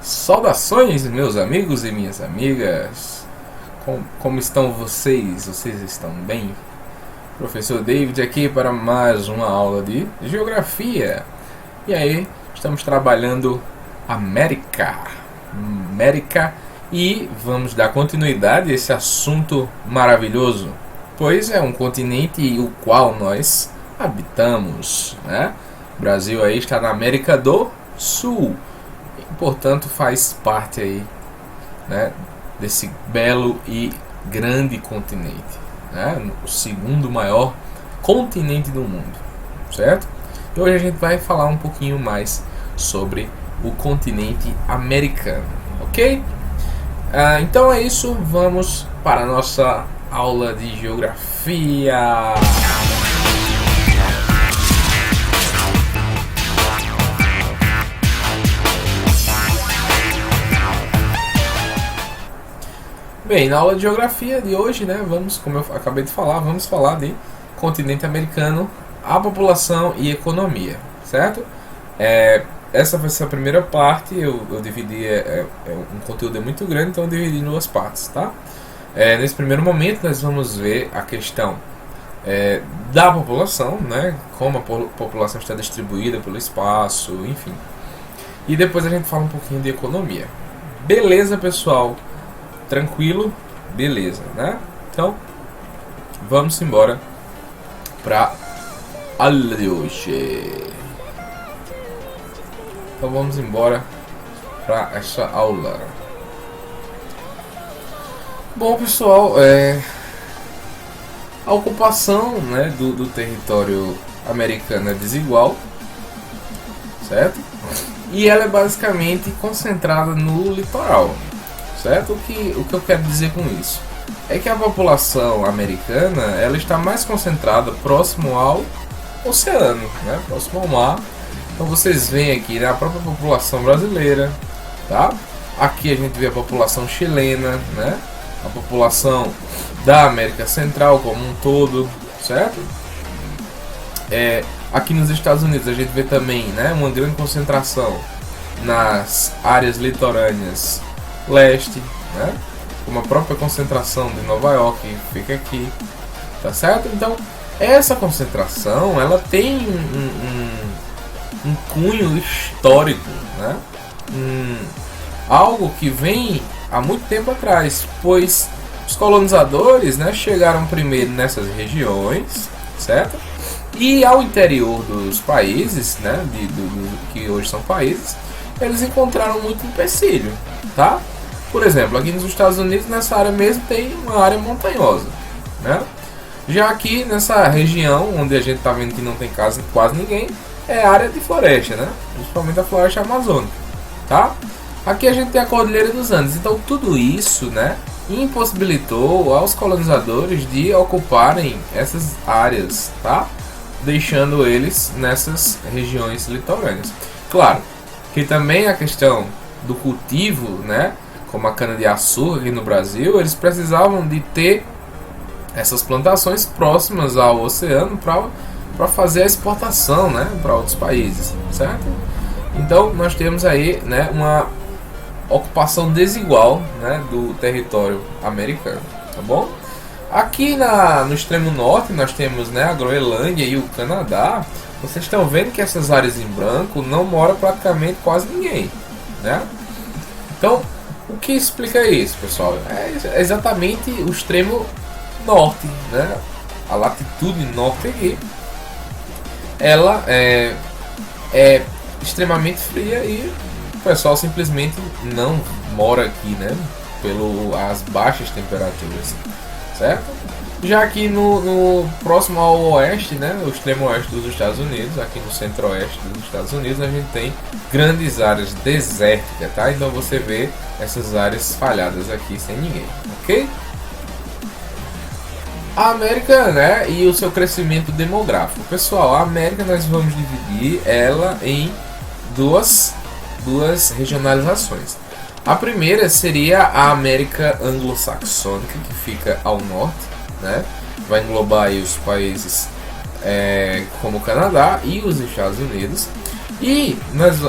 Saudações, meus amigos e minhas amigas. Como estão vocês? Vocês estão bem? Professor David aqui para mais uma aula de Geografia. E aí, estamos trabalhando América e vamos dar continuidade a esse assunto maravilhoso, pois é um continente o qual nós habitamos, né? O Brasil aí está na América do Sul. Portanto, faz parte aí, né, desse belo e grande continente, né, o segundo maior continente do mundo, certo? E hoje a gente vai falar um pouquinho mais sobre o continente americano, ok? Então é isso, vamos para a nossa aula de geografia. Bem, na aula de geografia de hoje, né, como eu acabei de falar, vamos falar de continente americano, a população e economia, certo? Essa vai ser a primeira parte, eu dividi, um conteúdo muito grande, então eu dividi em duas partes, tá? Nesse primeiro momento nós vamos ver a questão da população, né, como a população está distribuída pelo espaço, enfim. E depois a gente fala um pouquinho de economia. Beleza, pessoal? Tranquilo? Beleza, né? Então, vamos embora para a aula de hoje. Então, vamos embora para essa aula. Bom, pessoal, a ocupação, né, do território americano é desigual, certo? E ela é basicamente concentrada no litoral. Certo? O que eu quero dizer com isso é que a população americana ela está mais concentrada próximo ao oceano, né? Próximo ao mar. Então vocês veem aqui, né, a própria população brasileira, tá? Aqui a gente vê a população chilena, né? A população da América Central como um todo, certo? Aqui nos Estados Unidos a gente vê também, né, uma grande concentração nas áreas litorâneas leste, né? Como a própria concentração de Nova York fica aqui, tá certo? Então essa concentração ela tem um cunho histórico, né? Algo que vem há muito tempo atrás, pois os colonizadores, né, chegaram primeiro nessas regiões, certo? E ao interior dos países, né, que hoje são países, eles encontraram muito empecilho, tá? Por exemplo, aqui nos Estados Unidos, nessa área mesmo, tem uma área montanhosa, né? Já aqui nessa região, onde a gente está vendo que não tem quase ninguém, é área de floresta, né? Principalmente a floresta amazônica, tá? Aqui a gente tem a Cordilheira dos Andes, então tudo isso, né, impossibilitou aos colonizadores de ocuparem essas áreas, tá? Deixando eles nessas regiões litorâneas. Claro que também a questão do cultivo, né, como a cana-de-açúcar aqui no Brasil, eles precisavam de ter essas plantações próximas ao oceano para fazer a exportação, né, para outros países, certo? Então nós temos aí, né, uma ocupação desigual, né, do território americano, tá bom? Aqui no extremo norte nós temos, né, a Groenlândia e o Canadá. Vocês estão vendo que essas áreas em branco não mora praticamente quase ninguém, né? Então, o que explica isso, pessoal? É exatamente o extremo norte, né? A latitude norte aqui, ela é extremamente fria e o pessoal simplesmente não mora aqui, né? As baixas temperaturas, certo? Já aqui no próximo ao oeste, né, o extremo oeste dos Estados Unidos, aqui no centro-oeste dos Estados Unidos, a gente tem grandes áreas desérticas, tá? Então você vê essas áreas falhadas aqui sem ninguém, ok? A América, né, e o seu crescimento demográfico. Pessoal, a América nós vamos dividir ela em duas regionalizações. A primeira seria a América anglo-saxônica, que fica ao norte, né? Vai englobar aí os países como o Canadá e os Estados Unidos. E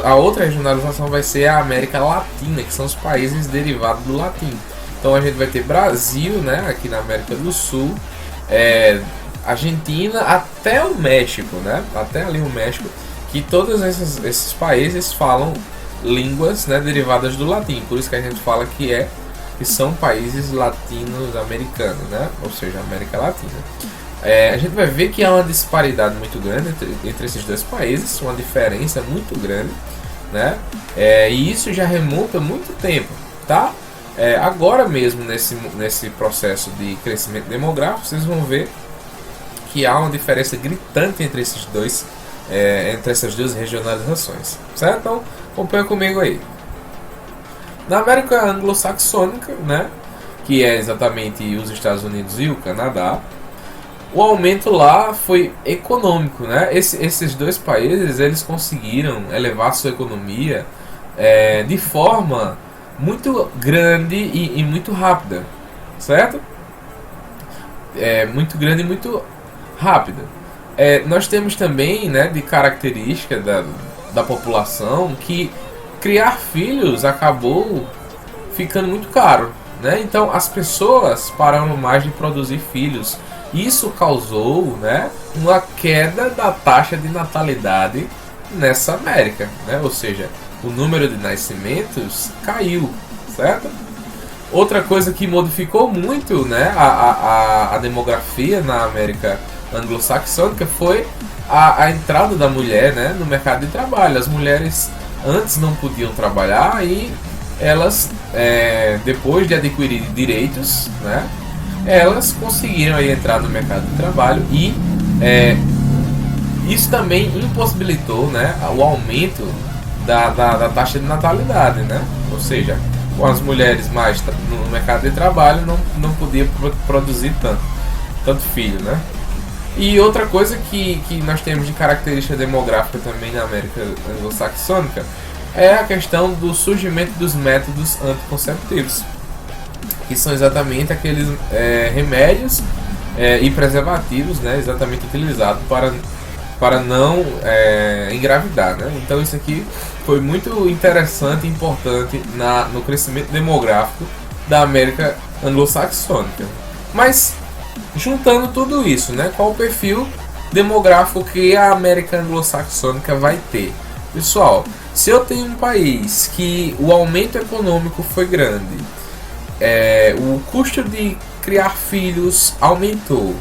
a outra regionalização vai ser a América Latina, que são os países derivados do latim. Então a gente vai ter Brasil, né, aqui na América do Sul, Argentina até o México, né, até ali o México, que todos esses países falam línguas, né, derivadas do latim. Por isso que a gente fala que são países latino-americanos, né, ou seja, América Latina. A gente vai ver que há uma disparidade muito grande entre esses dois países, uma diferença muito grande, né? E isso já remonta muito tempo, tá? Agora mesmo, nesse processo de crescimento demográfico, vocês vão ver que há uma diferença gritante entre entre essas duas regionalizações, certo? Então, acompanha comigo aí. Na América anglo-saxônica, né, que é exatamente os Estados Unidos e o Canadá, o aumento lá foi econômico, né? Esses dois países eles conseguiram elevar sua economia de forma muito grande e muito rápida, certo? Muito grande e muito rápida. Nós temos também, né, de característica da população que criar filhos acabou ficando muito caro, né? Então as pessoas pararam mais de produzir filhos. Isso causou, né, uma queda da taxa de natalidade nessa América, né? Ou seja, o número de nascimentos caiu, certo? Outra coisa que modificou muito, né, a demografia na América anglo-saxônica foi a entrada da mulher, né, no mercado de trabalho. As mulheres antes não podiam trabalhar e elas, depois de adquirir direitos, né, elas conseguiram aí entrar no mercado de trabalho e isso também impossibilitou, né, o aumento da taxa de natalidade, né? Ou seja, com as mulheres mais no mercado de trabalho não podia produzir tanto filho, né? E outra coisa que nós temos de característica demográfica também na América anglo-saxônica é a questão do surgimento dos métodos anticonceptivos, que são exatamente aqueles remédios e preservativos, né, exatamente utilizados para não engravidar, né? Então isso aqui foi muito interessante e importante no crescimento demográfico da América anglo-saxônica. Mas juntando tudo isso, né, qual o perfil demográfico que a América anglo-saxônica vai ter? Pessoal, se eu tenho um país que o aumento econômico foi grande, o custo de criar filhos aumentou,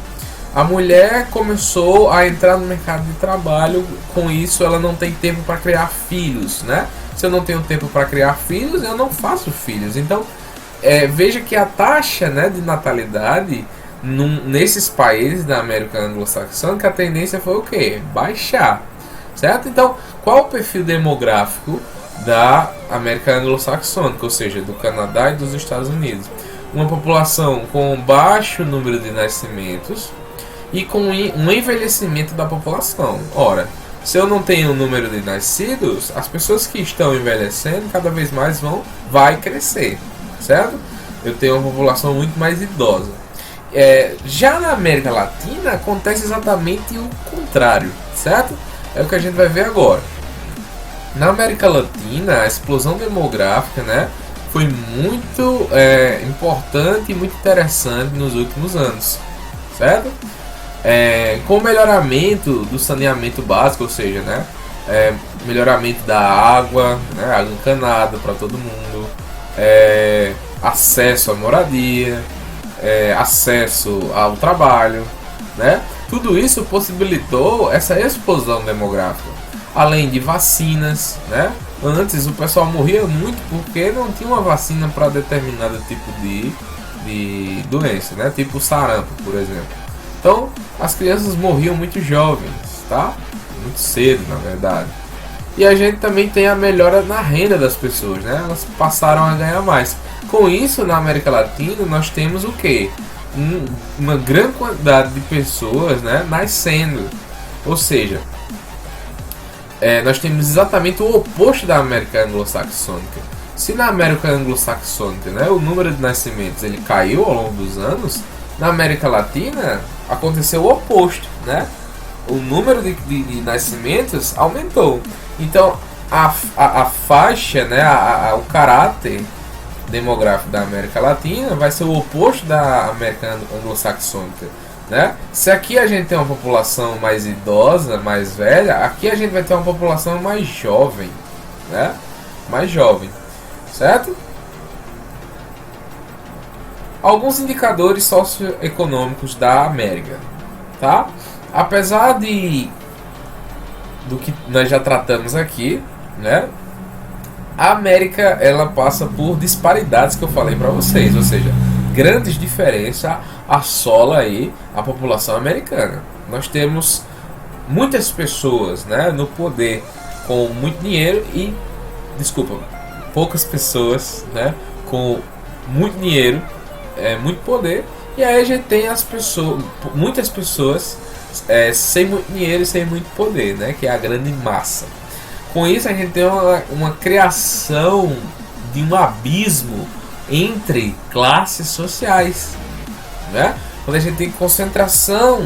a mulher começou a entrar no mercado de trabalho, com isso ela não tem tempo para criar filhos, né? Se eu não tenho tempo para criar filhos, eu não faço filhos. Então, veja que a taxa, né, de natalidade nesses países da América anglo-saxônica, a tendência foi o quê? Baixar, certo? Então, qual o perfil demográfico da América anglo-saxônica, ou seja, do Canadá e dos Estados Unidos? Uma população com baixo número de nascimentos e com um envelhecimento da população. Ora, se eu não tenho um número de nascidos, as pessoas que estão envelhecendo cada vez mais vai crescer, certo? Eu tenho uma população muito mais idosa. Já na América Latina acontece exatamente o contrário, certo? É o que a gente vai ver agora. Na América Latina, a explosão demográfica, né, foi muito importante e muito interessante nos últimos anos, certo? Com o melhoramento do saneamento básico, ou seja, né, melhoramento da água, né, água encanada para todo mundo, acesso à moradia, acesso ao trabalho, né? Tudo isso possibilitou essa explosão demográfica, além de vacinas, né? Antes o pessoal morria muito porque não tinha uma vacina para determinado tipo de doença, né? Tipo sarampo, por exemplo. Então as crianças morriam muito jovens, tá? Muito cedo, na verdade. E a gente também tem a melhora na renda das pessoas, né? Elas passaram a ganhar mais. Com isso, na América Latina, nós temos o quê? Uma grande quantidade de pessoas, né, nascendo. Ou seja, nós temos exatamente o oposto da América anglo-saxônica. Se na América anglo-saxônica, né, o número de nascimentos ele caiu ao longo dos anos, na América Latina aconteceu o oposto, né? o número de nascimentos aumentou. Então a faixa, né, o caráter demográfico da América Latina vai ser o oposto da América anglo-saxônica, né? Se aqui a gente tem uma população mais idosa, mais velha, aqui a gente vai ter uma população mais jovem, né? Mais jovem, certo? Alguns indicadores socioeconômicos da América, tá? Apesar do que nós já tratamos aqui, né? A América, ela passa por disparidades que eu falei para vocês, ou seja, grandes diferenças assola aí a população americana. Nós temos muitas pessoas, né, no poder com muito dinheiro e, poucas pessoas, né, com muito dinheiro, muito poder, e aí a gente tem muitas pessoas sem muito dinheiro e sem muito poder, né, que é a grande massa. Com isso a gente tem uma criação de um abismo entre classes sociais, né? Quando a gente tem concentração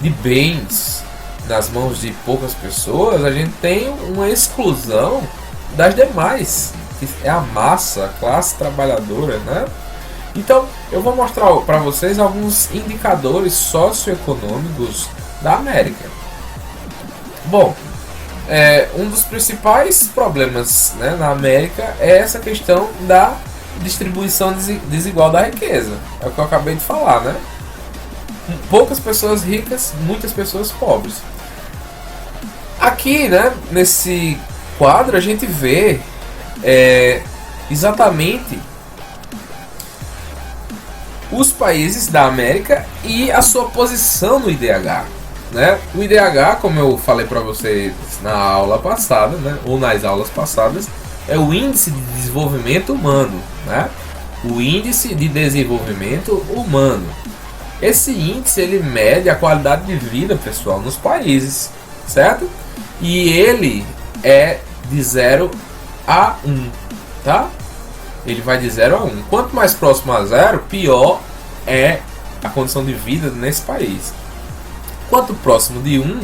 de bens nas mãos de poucas pessoas, a gente tem uma exclusão das demais, que é a massa, a classe trabalhadora, né? Então eu vou mostrar para vocês alguns indicadores socioeconômicos da América. Bom, um dos principais problemas, né, na América é essa questão da distribuição desigual da riqueza. É o que eu acabei de falar, né? Poucas pessoas ricas, muitas pessoas pobres. Aqui, né, nesse quadro a gente vê exatamente os países da América e a sua posição no IDH. Né? O IDH, como eu falei para vocês na aula passada, né, ou nas aulas passadas, é o Índice de Desenvolvimento Humano, né? O Índice de Desenvolvimento Humano. Esse índice ele mede a qualidade de vida, pessoal, nos países, certo? E ele é de 0 a 1, tá? Ele vai de 0 a 1. Quanto mais próximo a 0, pior é a condição de vida nesse país. Quanto próximo de 1,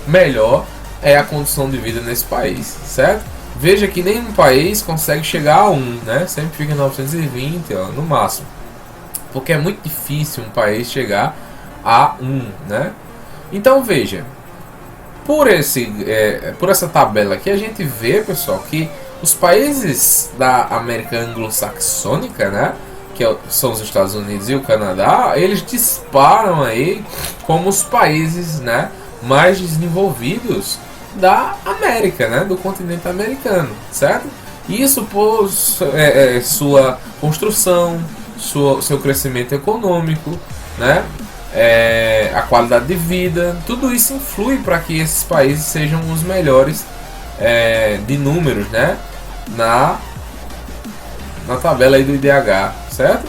melhor é a condição de vida nesse país, certo? Veja que nenhum país consegue chegar a 1, né? Sempre fica 920, ó, no máximo. Porque é muito difícil um país chegar a 1, né? Então veja, por essa tabela aqui a gente vê, pessoal, que os países da América anglo-saxônica, né, que são os Estados Unidos e o Canadá, eles disparam aí como os países, né, mais desenvolvidos da América, né, do continente americano, certo? Isso por sua construção, seu crescimento econômico, né, a qualidade de vida, tudo isso influi para que esses países sejam os melhores de números, né, na tabela aí do IDH, certo?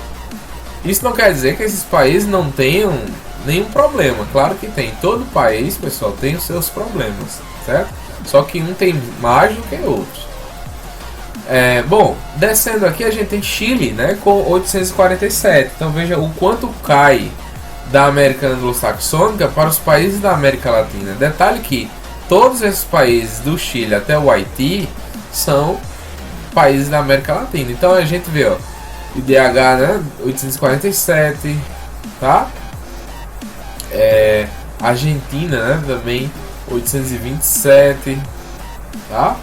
Isso não quer dizer que esses países não tenham nenhum problema, claro que tem. Todo país, pessoal, tem os seus problemas, certo? Só que um tem mais do que outros. Bom, descendo aqui a gente tem Chile, né, com 847. Então veja o quanto cai da América anglo-saxônica para os países da América Latina. Detalhe que todos esses países, do Chile até o Haiti, são países da América Latina. Então a gente vê, ó, IDH, né, 847, tá? Argentina, né, também 827, tá?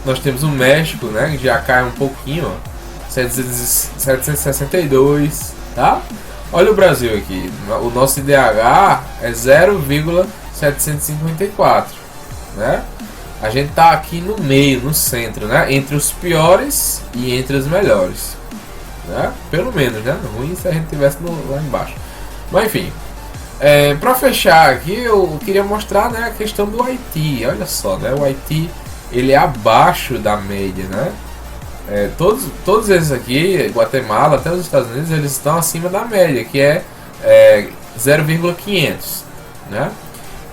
Nós temos o México, né, que já cai um pouquinho, ó, 762, tá? Olha o Brasil aqui, o nosso IDH é 0,754, né? A gente tá aqui no meio, no centro, né? Entre os piores e entre os melhores, né? Pelo menos, né? Ruim se a gente tivesse lá embaixo. Mas enfim, para fechar aqui, eu queria mostrar, né, a questão do Haiti. Olha só, né? O Haiti, ele é abaixo da média, né? Todos esses aqui, Guatemala, até os Estados Unidos, eles estão acima da média, que é 0,500, né?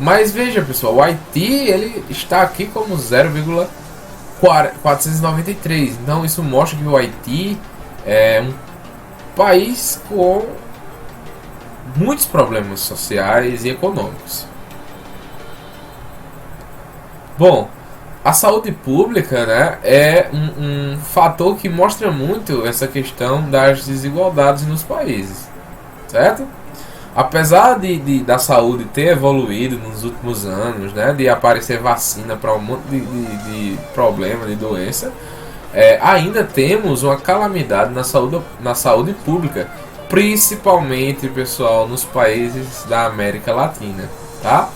Mas veja, pessoal, o Haiti, ele está aqui como 0,493. Então isso mostra que o Haiti é um país com muitos problemas sociais e econômicos. Bom, a saúde pública, né, é um fator que mostra muito essa questão das desigualdades nos países, certo? Apesar da saúde ter evoluído nos últimos anos, né, de aparecer vacina para um monte de problema, de doença, ainda temos uma calamidade na saúde pública, principalmente, pessoal, nos países da América Latina, tá?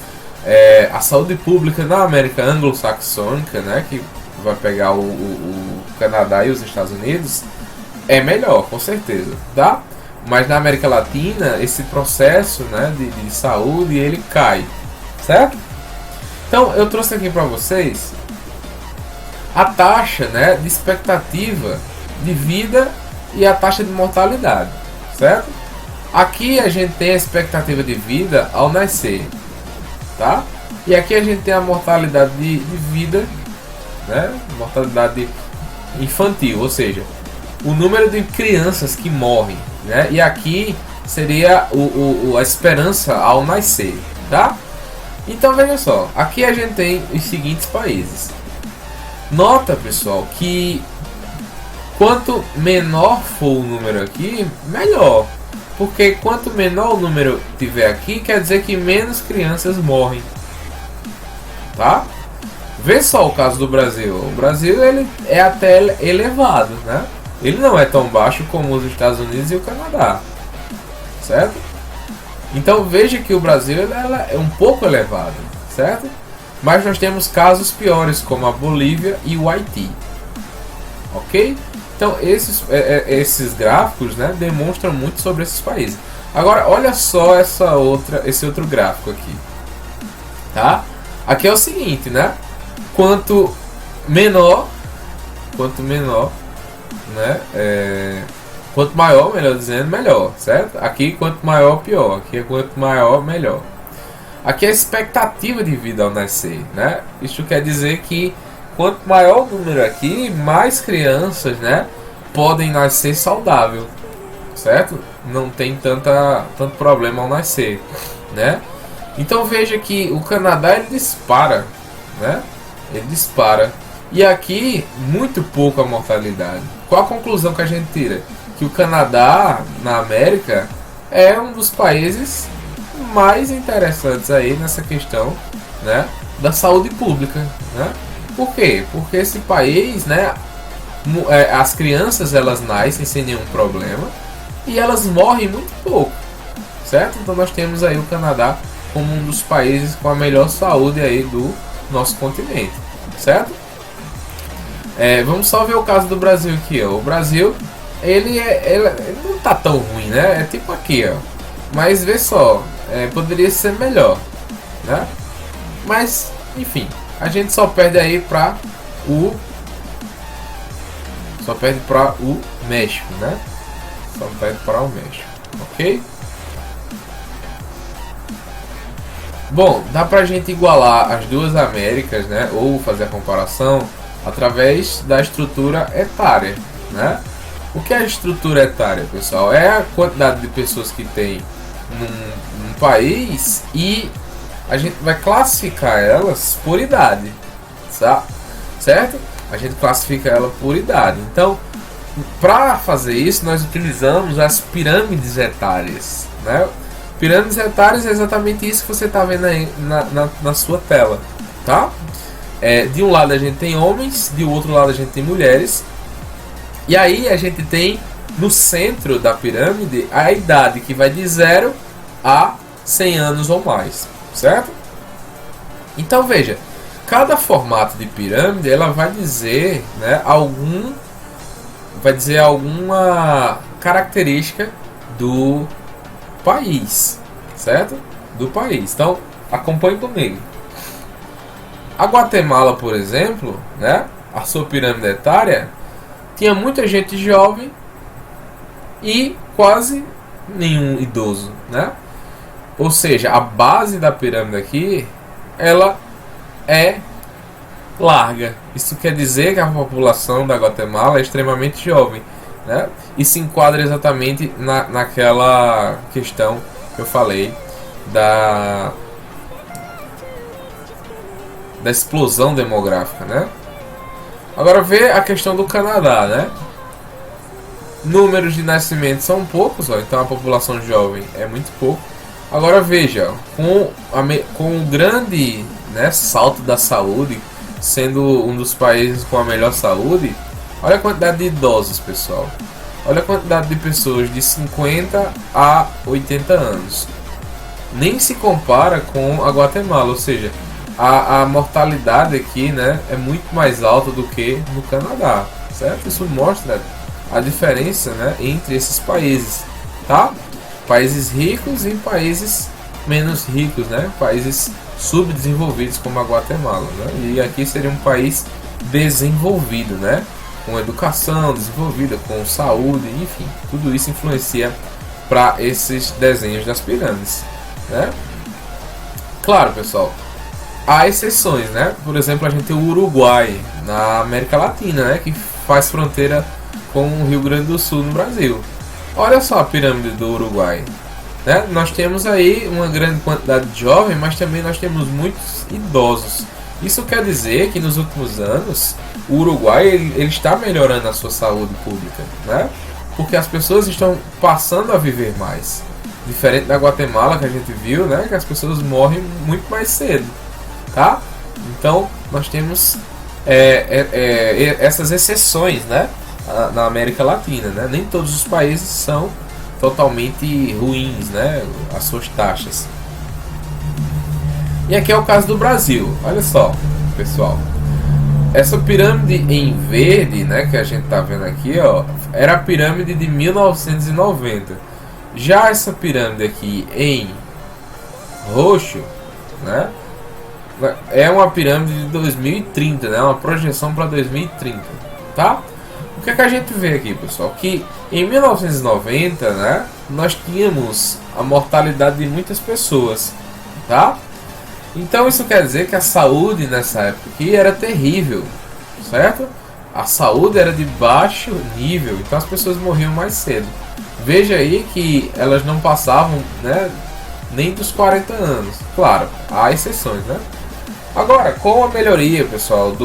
A saúde pública na América anglo-saxônica, né, que vai pegar o Canadá e os Estados Unidos, é melhor, com certeza, tá? Mas na América Latina, esse processo, né, de saúde, ele cai, certo? Então, eu trouxe aqui para vocês a taxa, né, de expectativa de vida e a taxa de mortalidade, certo? Aqui a gente tem a expectativa de vida ao nascer, tá? E aqui a gente tem a mortalidade de vida, né, mortalidade infantil, ou seja, o número de crianças que morrem, né? E aqui seria a esperança ao nascer, tá? Então veja só, aqui a gente tem os seguintes países. Nota, pessoal, que quanto menor for o número aqui, melhor. Porque quanto menor o número tiver aqui, quer dizer que menos crianças morrem, tá? Vê só o caso do Brasil. O Brasil, ele é até elevado, né? Ele não é tão baixo como os Estados Unidos e o Canadá, certo? Então veja que o Brasil ela é um pouco elevado, certo? Mas nós temos casos piores como a Bolívia e o Haiti, ok? Então esses gráficos, né, demonstram muito sobre esses países. Agora olha só esse outro gráfico aqui, tá? Aqui é o seguinte, né? Quanto menor, né? Quanto maior, melhor dizendo, melhor, certo? Aqui quanto maior, pior. Aqui é quanto maior, melhor. Aqui é a expectativa de vida ao nascer, né? Isso quer dizer que quanto maior o número aqui, mais crianças, né, podem nascer saudável, certo? Não tem tanto problema ao nascer, né? Então veja que o Canadá ele dispara, né? Ele dispara. E aqui muito pouco a mortalidade. Qual a conclusão que a gente tira? Que o Canadá na América é um dos países mais interessantes aí nessa questão, né, da saúde pública, né? Por quê? Porque esse país, né, as crianças elas nascem sem nenhum problema e elas morrem muito pouco, certo? Então nós temos aí o Canadá como um dos países com a melhor saúde aí do nosso continente, certo? Vamos só ver o caso do Brasil aqui, ó. O Brasil ele não tá tão ruim, né? É tipo aqui, ó. Mas vê só, poderia ser melhor, né? Mas enfim, a gente só perde aí para o México, né? Só perde para o México, ok? Bom, dá pra gente igualar as duas Américas, né? Ou fazer a comparação através da estrutura etária, né? O que é a estrutura etária, pessoal? É a quantidade de pessoas que tem num país e a gente vai classificar elas por idade, certo? A gente classifica ela por idade. Então, para fazer isso, nós utilizamos as pirâmides etárias, né? Pirâmides etárias é exatamente isso que você está vendo aí na sua tela, tá? De um lado a gente tem homens, de outro lado a gente tem mulheres. E aí a gente tem no centro da pirâmide a idade que vai de 0 a 100 anos ou mais, certo? Então veja, cada formato de pirâmide ela vai dizer, né, alguma característica do país, certo? Do país. Então acompanhe comigo. A Guatemala, por exemplo, né, a sua pirâmide etária tinha muita gente jovem e quase nenhum idoso, né? Ou seja, a base da pirâmide aqui, ela é larga. Isso quer dizer que a população da Guatemala é extremamente jovem, né? E se enquadra exatamente naquela questão que eu falei da explosão demográfica, né? Agora vê a questão do Canadá, né? Números de nascimentos são poucos, ó, então a população jovem é muito pouco. Agora veja, com o grande, né, salto da saúde, sendo um dos países com a melhor saúde, olha a quantidade de idosos, pessoal. Olha a quantidade de pessoas de 50 a 80 anos. Nem se compara com a Guatemala, ou seja, a mortalidade aqui, né, é muito mais alta do que no Canadá, certo? Isso mostra a diferença, né, entre esses países, tá? Países ricos e países menos ricos, né? Países subdesenvolvidos como a Guatemala, né? E aqui seria um país desenvolvido, né? Com educação desenvolvida, com saúde, enfim, tudo isso influencia para esses desenhos das pirâmides, né? Claro, pessoal, há exceções, né? Por exemplo, a gente tem o Uruguai na América Latina, né? Que faz fronteira com o Rio Grande do Sul no Brasil. Olha só a pirâmide do Uruguai, né? Nós temos aí uma grande quantidade de jovens, mas também nós temos muitos idosos. Isso quer dizer que nos últimos anos o Uruguai ele está melhorando a sua saúde pública, né? Porque as pessoas estão passando a viver mais. Diferente da Guatemala que a gente viu, né? Que as pessoas morrem muito mais cedo, tá? Então nós temos essas exceções, né? Na América Latina, né? Nem todos os países são totalmente ruins, né? As suas taxas. E aqui é o caso do Brasil. Olha só, pessoal. Essa pirâmide em verde, né, que a gente tá vendo aqui, ó, era a pirâmide de 1990. Já essa pirâmide aqui em roxo, né, é uma pirâmide de 2030, né, uma projeção para 2030, tá? O que é que a gente vê aqui, pessoal? Que em 1990, né, nós tínhamos a mortalidade de muitas pessoas, tá? Então isso quer dizer que a saúde nessa época aqui era terrível, certo? A saúde era de baixo nível, então as pessoas morriam mais cedo. Veja aí que elas não passavam, né, nem dos 40 anos. Claro, há exceções, né? Agora, com a melhoria, pessoal,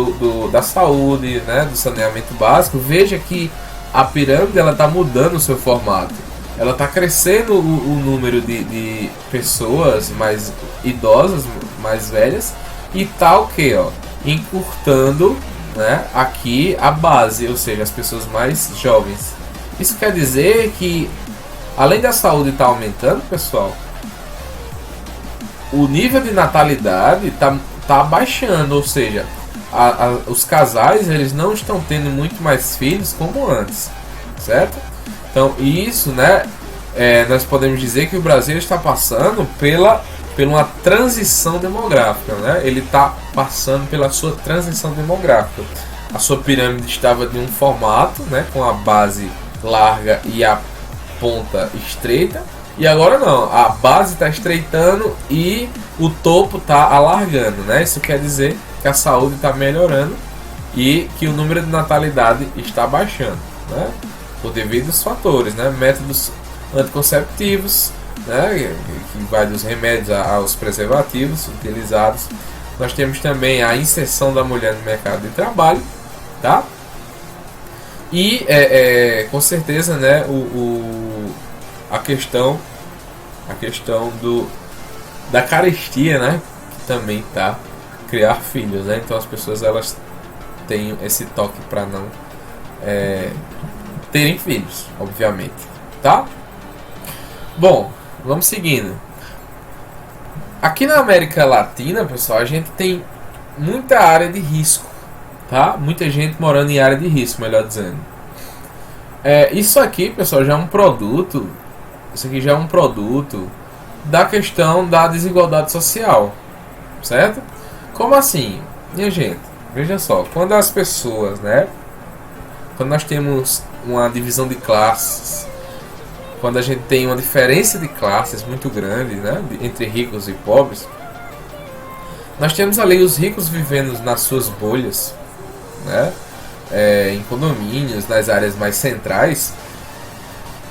da saúde, né, do saneamento básico, veja que a pirâmide ela está mudando o seu formato. Ela está crescendo o número de pessoas mais idosas, mais velhas, e tá o que, ó, encurtando, né, aqui a base, ou seja, as pessoas mais jovens. Isso quer dizer que, além da saúde estar aumentando, pessoal, o nível de natalidade tá baixando, ou seja, os casais eles não estão tendo muito mais filhos como antes, certo? Então isso, né, nós podemos dizer que o Brasil está passando pela uma transição demográfica, né? Ele está passando pela sua transição demográfica. A sua pirâmide estava de um formato, né, com a base larga e a ponta estreita, e agora não, a base está estreitando e o topo está alargando, né? Isso quer dizer que a saúde está melhorando e que o número de natalidade está baixando, né? Por devidos fatores, né? Métodos anticonceptivos, né? Que vai dos remédios aos preservativos utilizados. Nós temos também a inserção da mulher no mercado de trabalho, tá? E com certeza, né, a questão da carestia, né, que também tá criar filhos, né? Então as pessoas elas têm esse toque para não terem filhos, obviamente, tá? Bom, vamos seguindo. Aqui na América Latina, pessoal, a gente tem muita área de risco, tá? Muita gente morando em área de risco, melhor dizendo. Isso aqui, pessoal, já é um produto. Isso aqui já é um produto da questão da desigualdade social, certo? Como assim? Minha gente, veja só, quando as pessoas, né? Quando nós temos uma divisão de classes, quando a gente tem uma diferença de classes muito grande, né, entre ricos e pobres, nós temos ali os ricos vivendo nas suas bolhas, né, em condomínios, nas áreas mais centrais,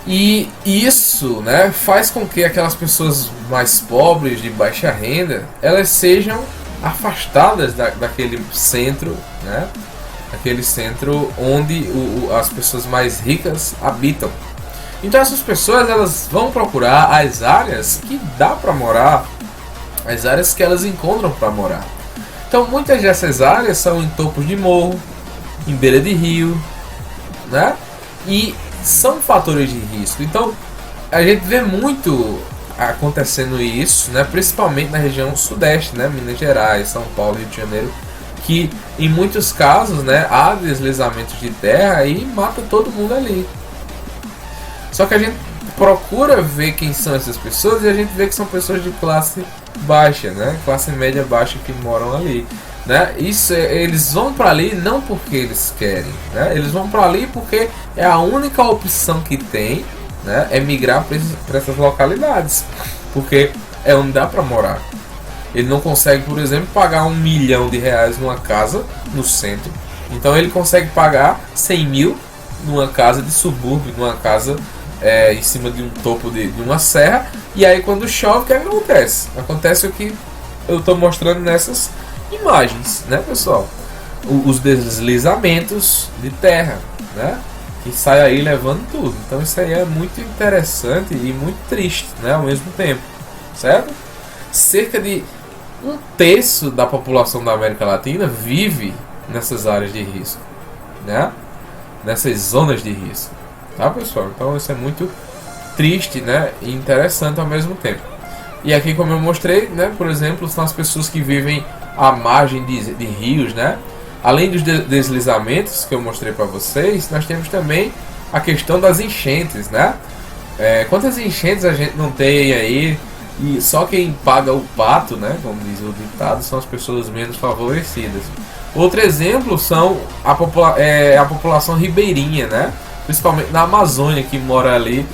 E isso, né, faz com que aquelas pessoas mais pobres, de baixa renda, elas sejam afastadas daquele centro, né, aquele centro onde as pessoas mais ricas habitam. Então essas pessoas, elas vão procurar as áreas que dá para morar, as áreas que elas encontram para morar. Então muitas dessas áreas são em topos de morro, em beira de rio, né? E são fatores de risco. Então a gente vê muito acontecendo isso, né? Principalmente na região sudeste, né? Minas Gerais, São Paulo, Rio de Janeiro, que em muitos casos, né, há deslizamentos de terra e mata todo mundo ali. Só que a gente procura ver quem são essas pessoas e a gente vê que são pessoas de classe baixa, né? Classe média baixa que moram ali, né? Isso, eles vão para ali não porque eles querem, né? Eles vão para ali porque é a única opção que tem, né? É migrar para essas localidades, porque é onde dá para morar. Ele não consegue, por exemplo, pagar R$1 milhão numa casa no centro. Então ele consegue pagar 100 mil numa casa de subúrbio, numa casa em cima de um topo de uma serra. E aí quando chove, o que acontece? Acontece o que eu estou mostrando nessas imagens, né, pessoal? Os deslizamentos de terra, né? Que sai aí levando tudo. Então isso aí é muito interessante e muito triste, né, ao mesmo tempo, certo? Cerca de 1/3 da população da América Latina vive nessas áreas de risco, né? Nessas zonas de risco, tá, pessoal? Então isso é muito triste, né, e interessante ao mesmo tempo. E aqui, como eu mostrei, né, por exemplo, são as pessoas que vivem à margem de rios, né? Além dos deslizamentos que eu mostrei para vocês, nós temos também a questão das enchentes, né? Quantas enchentes a gente não tem aí? E só quem paga o pato, né, como diz o ditado, são as pessoas menos favorecidas. Outro exemplo são a população ribeirinha, né? Principalmente na Amazônia, que mora ali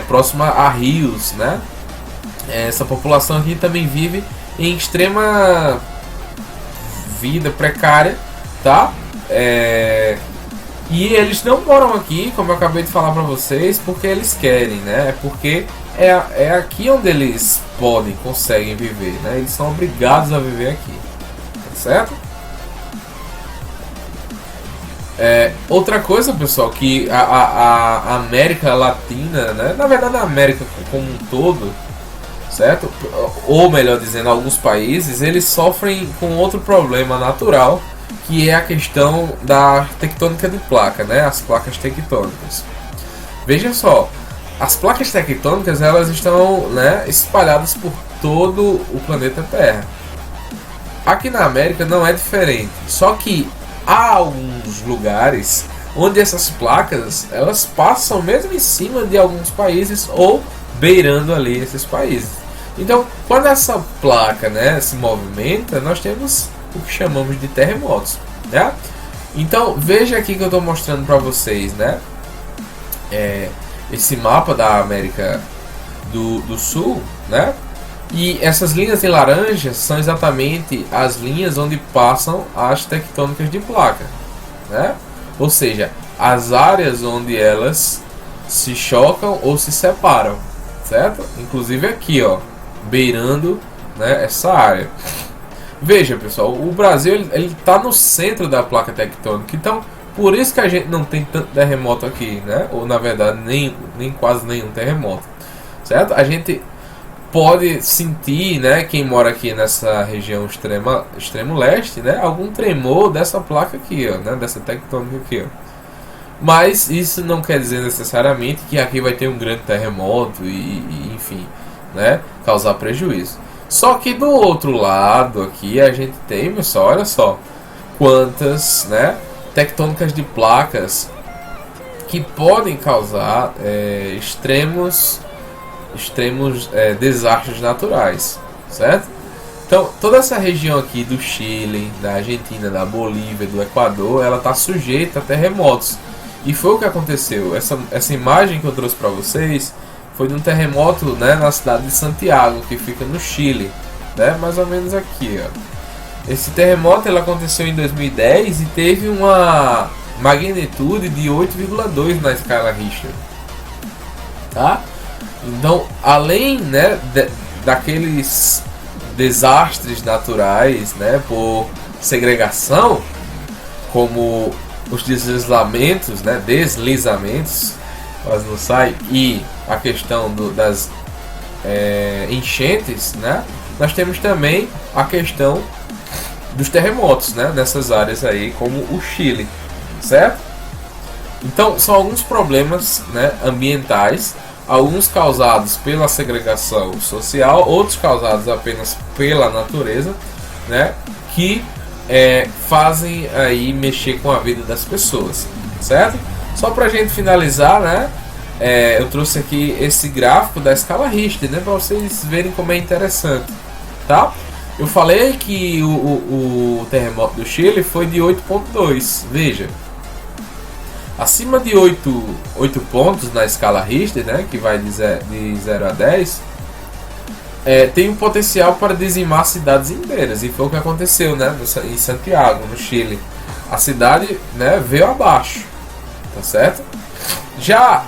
próxima a rios, né? Essa população aqui também vive em extrema vida precária, tá? E eles não moram aqui, como eu acabei de falar para vocês, porque eles querem, né? É porque é aqui onde eles conseguem viver, né? Eles são obrigados a viver aqui, tá certo? Outra coisa, pessoal, que a América Latina, né? Na verdade a América como um todo, certo? Ou melhor dizendo, alguns países, eles sofrem com outro problema natural, que é a questão da tectônica de placa, né? As placas tectônicas. Veja só, as placas tectônicas, elas estão, né, espalhadas por todo o planeta Terra. Aqui na América não é diferente, só que há alguns lugares onde essas placas, elas passam mesmo em cima de alguns países ou beirando ali esses países. Então, quando essa placa, né, se movimenta, nós temos o que chamamos de terremotos, né? Então, veja aqui que eu estou mostrando para vocês, né, esse mapa da América do Sul, né? E essas linhas em laranja são exatamente as linhas onde passam as tectônicas de placa, né? Ou seja, as áreas onde elas se chocam ou se separam, certo? Inclusive aqui, ó, beirando, né, essa área. Veja, pessoal, o Brasil ele tá no centro da placa tectônica, então por isso que a gente não tem tanto terremoto aqui, né? Ou na verdade nem quase nenhum terremoto, certo? A gente pode sentir, né, quem mora aqui nessa região extremo leste, né, algum tremor dessa placa aqui, ó, né, dessa tectônica aqui, ó. Mas isso não quer dizer necessariamente que aqui vai ter um grande terremoto e enfim, né, causar prejuízo. Só que do outro lado aqui a gente tem, pessoal, olha só quantas, né, tectônicas de placas que podem causar extremos desastres naturais, certo? Então toda essa região aqui do Chile, da Argentina, da Bolívia, do Equador, ela está sujeita a terremotos. E foi o que aconteceu. Essa imagem que eu trouxe para vocês foi de um terremoto, né, na cidade de Santiago, que fica no Chile, né, mais ou menos aqui, ó. Esse terremoto ele aconteceu em 2010 e teve uma magnitude de 8,2 na escala Richter. tá? Então, além, né, daqueles desastres naturais, né, por segregação, como os deslizamentos, né, quase não sai, e a questão das enchentes, né, nós temos também a questão dos terremotos, né, nessas áreas aí, como o Chile, certo? Então, são alguns problemas, né, ambientais, alguns causados pela segregação social, outros causados apenas pela natureza, né, que fazem aí mexer com a vida das pessoas, certo? Só pra gente finalizar, né, eu trouxe aqui esse gráfico da escala Richter, né, para vocês verem como é interessante, tá? Eu falei que o terremoto do Chile foi de 8.2, veja, acima de 8 pontos na escala Richter, né, que vai de 0 a 10, tem um potencial para dizimar cidades inteiras, e foi o que aconteceu, né, em Santiago, no Chile. A cidade, né, veio abaixo, tá certo? Já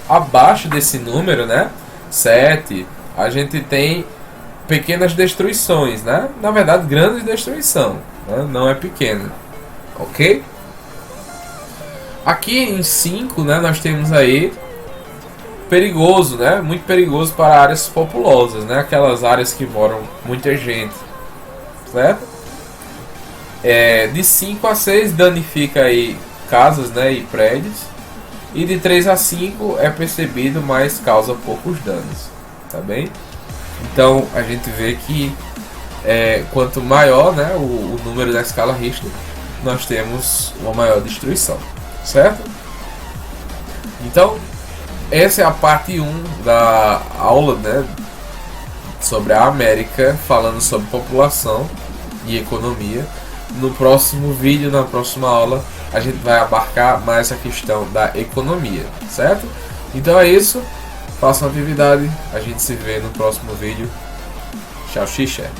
abaixo desse número, né, 7, a gente tem pequenas destruições, né? Na verdade, grande destruição, né? Não é pequena, ok? Aqui em 5, né, nós temos aí perigoso, né? Muito perigoso para áreas populosas, né? Aquelas áreas que moram muita gente, certo? De 5 a 6 danifica aí casas, né, e prédios, e de 3 a 5 é percebido, mas causa poucos danos, tá bem? Então a gente vê que quanto maior, né, o número da escala Richter, nós temos uma maior destruição, certo? Então essa é a parte 1 da aula, né, sobre a América, falando sobre população e economia. No próximo vídeo, na próxima aula, a gente vai abarcar mais a questão da economia, certo? Então é isso, façam atividade, a gente se vê no próximo vídeo. Tchau, xixa!